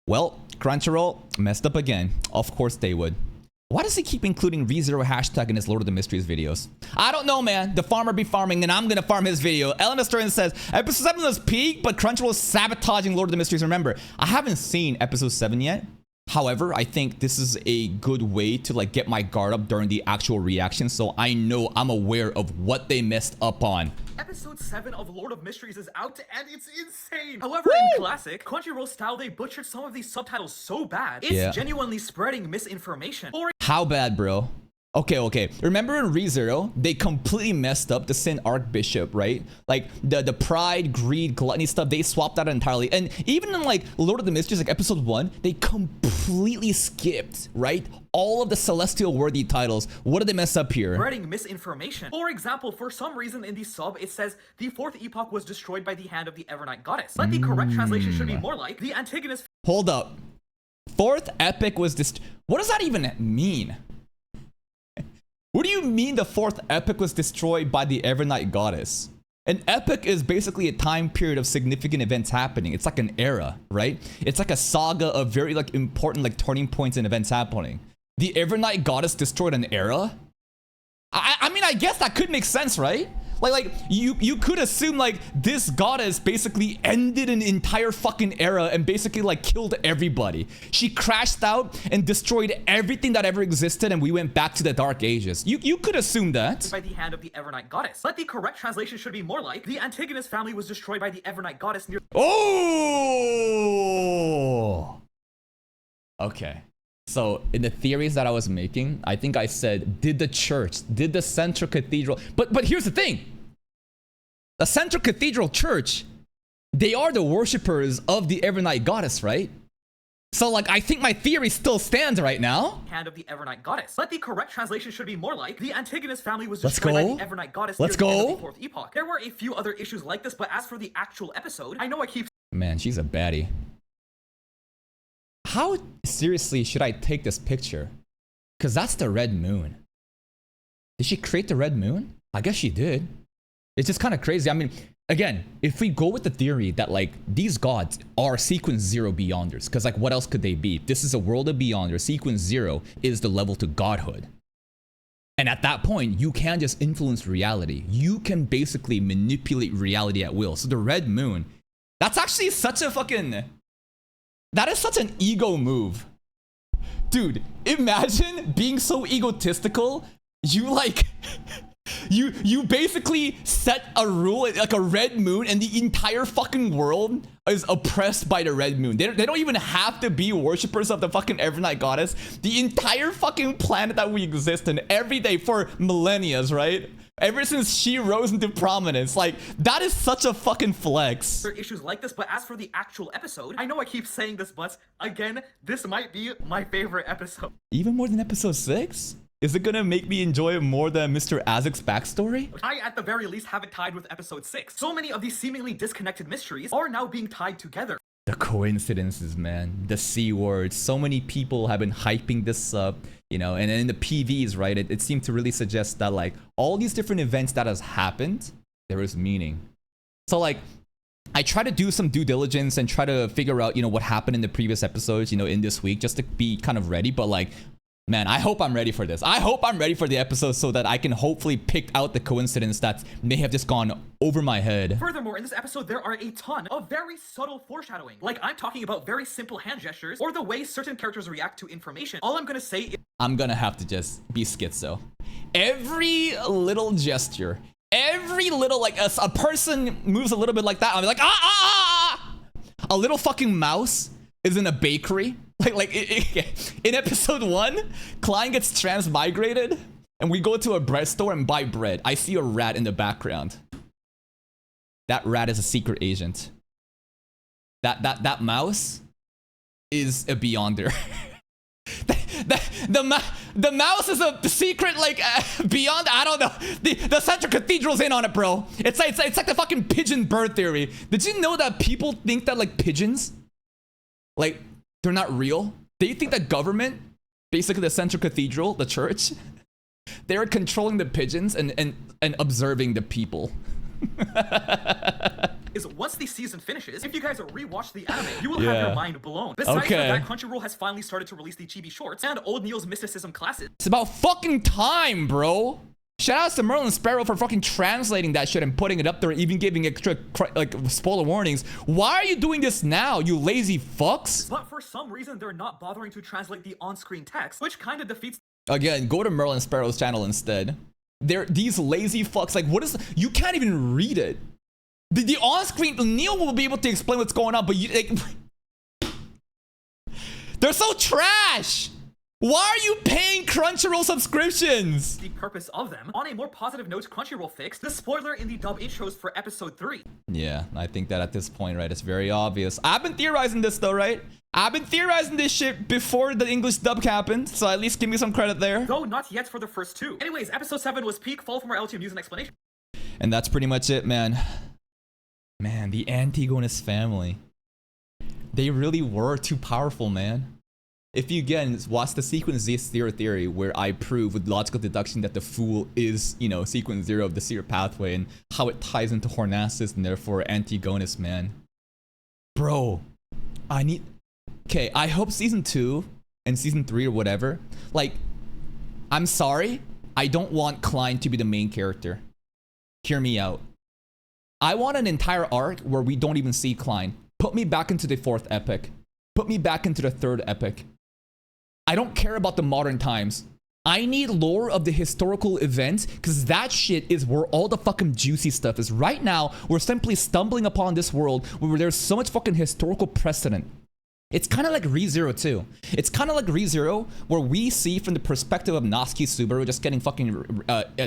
Well, Crunchyroll messed up again. Of course they would. Why does he keep including ReZero hashtag in his Lord of the Mysteries videos? I don't know, man. The farmer be farming, and I'm gonna farm his video. Ellen Historian says, episode 7 was peak, but Crunchyroll is sabotaging Lord of the Mysteries. Remember, I haven't seen episode 7 yet. However, I think this is a good way to like get my guard up during the actual reaction, so I know I'm aware of what they messed up on. Episode 7 of Lord of Mysteries is out and it's insane. However, in classic Crunchyroll style, they butchered some of these subtitles so bad, it's genuinely spreading misinformation. How bad, bro? Okay. Remember in ReZero, they completely messed up the Sin Archbishop, right? Like the pride, greed, gluttony stuff, they swapped that entirely. And even in like Lord of the Mysteries, like episode 1, they completely skipped, right? All of the celestial worthy titles. What did they mess up here? Spreading misinformation. For example, for some reason in the sub, it says the 4th epoch was destroyed by the hand of the Evernight goddess. But the correct translation should be more like the Antigonus. Hold up. 4th epic was what does that even mean? What do you mean the 4th epic was destroyed by the Evernight goddess? An epic is basically a time period of significant events happening. It's like an era, right? It's like a saga of very like important like turning points and events happening. The Evernight goddess destroyed an era? I mean, I guess that could make sense, right? Like you could assume like this goddess basically ended an entire fucking era and basically like killed everybody. She crashed out and destroyed everything that ever existed, and we went back to the Dark Ages. You could assume that. By the hand of the Evernight goddess. But the correct translation should be more like the Antigonus family was destroyed by the Evernight goddess near. Oh! Okay. So in the theories that I was making, I think I said, did the Central Cathedral, but here's the thing. The Central Cathedral Church, they are the worshippers of the Evernight goddess, right? So like, I think my theory still stands right now. Hand of the Evernight goddess. But the correct translation should be more like the Antigonus family was destroyed by the Evernight goddess near the end of the 4th epoch. There were a few other issues like this, but as for the actual episode, I know I keep. Man, she's a baddie. How seriously should I take this picture? Because that's the red moon. Did she create the red moon? I guess she did. It's just kind of crazy. I mean, again, if we go with the theory that like these gods are sequence 0 beyonders, because like what else could they be? This is a world of beyonders. Sequence 0 is the level to godhood. And at that point, you can just influence reality. You can basically manipulate reality at will. So the red moon, that's actually such a fucking... That is such an ego move. Dude, imagine being so egotistical, you like, you basically set a rule, like a red moon, and the entire fucking world is oppressed by the red moon. They don't even have to be worshippers of the fucking Evernight goddess. The entire fucking planet that we exist in every day for millennia, right? Ever since she rose into prominence, like, that is such a fucking flex. There are issues like this, but as for the actual episode, I know I keep saying this, but again, this might be my favorite episode. Even more than episode 6? Is it gonna make me enjoy it more than Mr. Azek's backstory? I, at the very least, have it tied with episode 6. So many of these seemingly disconnected mysteries are now being tied together. The coincidences, man. The C words. So many people have been hyping this up, you know, and in the PVs, right, it seemed to really suggest that, like, all these different events that has happened, there is meaning. So, like, I try to do some due diligence and try to figure out, you know, what happened in the previous episodes, you know, in this week, just to be kind of ready, but, like, man, I hope I'm ready for this. I hope I'm ready for the episode so that I can hopefully pick out the coincidence that may have just gone over my head. Furthermore, in this episode, there are a ton of very subtle foreshadowing. Like, I'm talking about very simple hand gestures or the way certain characters react to information. All I'm gonna say is... I'm gonna have to just be schizo. Every little gesture, every little, like, a person moves a little bit like that, I'm like, ah! A little fucking mouse is in a bakery. In episode 1, Klein gets transmigrated, and we go to a bread store and buy bread. I see a rat in the background. That rat is a secret agent. That mouse is a beyonder. The mouse is a secret, like, beyond, I don't know. The Central Cathedral's in on it, bro. It's like the fucking pigeon bird theory. Did you know that people think that, like, pigeons, like, they're not real? They think that government, basically the Central Cathedral, the church, they're controlling the pigeons and observing the people. is once the season finishes, if you guys rewatch the anime, you will have your mind blown. Besides that, Crunchyroll has finally started to release the chibi shorts and Old Neil's mysticism classes. It's about fucking time, bro. Shout out to Merlin Sparrow for fucking translating that shit and putting it up there, even giving extra like spoiler warnings. Why are you doing this now, you lazy fucks? But for some reason, they're not bothering to translate the on-screen text, which kind of defeats. Again, go to Merlin Sparrow's channel instead. These lazy fucks. Like, what is? You can't even read it. The on-screen Neil will be able to explain what's going on, but you like, they're so trash. Why are you paying Crunchyroll subscriptions? The purpose of them. On a more positive note, Crunchyroll fixed the spoiler in the dub intros for episode 3. Yeah, I think that at this point, right, it's very obvious. I've been theorizing this though, right? I've been theorizing this shit before the English dub happened, so at least give me some credit there. Though not yet for the first 2. Anyways, episode 7 was peak. Follow for more LTM news and explanation. And that's pretty much it, man. Man, the Antigonus family. They really were too powerful, man. If you again watch the sequence zero theory, where I prove with logical deduction that the Fool is, you know, sequence 0 of the Seer pathway and how it ties into Hornacis and therefore Antigonus, man. Bro, okay, I hope season 2 and season 3 or whatever, like, I'm sorry, I don't want Klein to be the main character. Hear me out. I want an entire arc where we don't even see Klein. Put me back into the 4th epic. Put me back into the 3rd epic. I don't care about the modern times. I need lore of the historical events, because that shit is where all the fucking juicy stuff is. Right now, we're simply stumbling upon this world where there's so much fucking historical precedent. It's kind of like ReZero too. It's kind of like ReZero, where we see from the perspective of Natsuki Subaru just getting fucking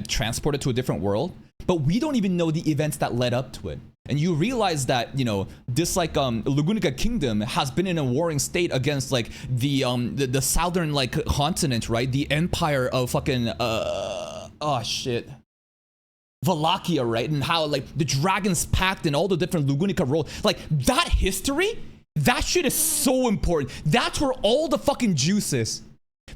transported to a different world, but we don't even know the events that led up to it. And you realize that, you know, this like Lugunica Kingdom has been in a warring state against like the southern like continent, right? The empire of fucking oh shit, Wallachia, right? And how like the Dragon's Pact and all the different Lugunica roles, like that history. That shit is so important. That's where all the fucking juice is.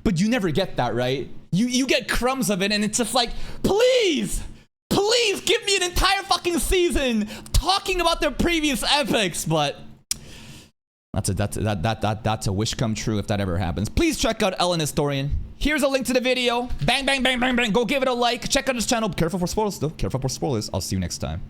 But you never get that, right? You get crumbs of it, and it's just like, please, please give me an entire fucking season talking about their previous epics. But that's a wish come true if that ever happens. Please check out Ellen Historian. Here's a link to the video. Bang, bang, bang, bang, bang. Go give it a like. Check out his channel. Careful for spoilers, though. Careful for spoilers. I'll see you next time.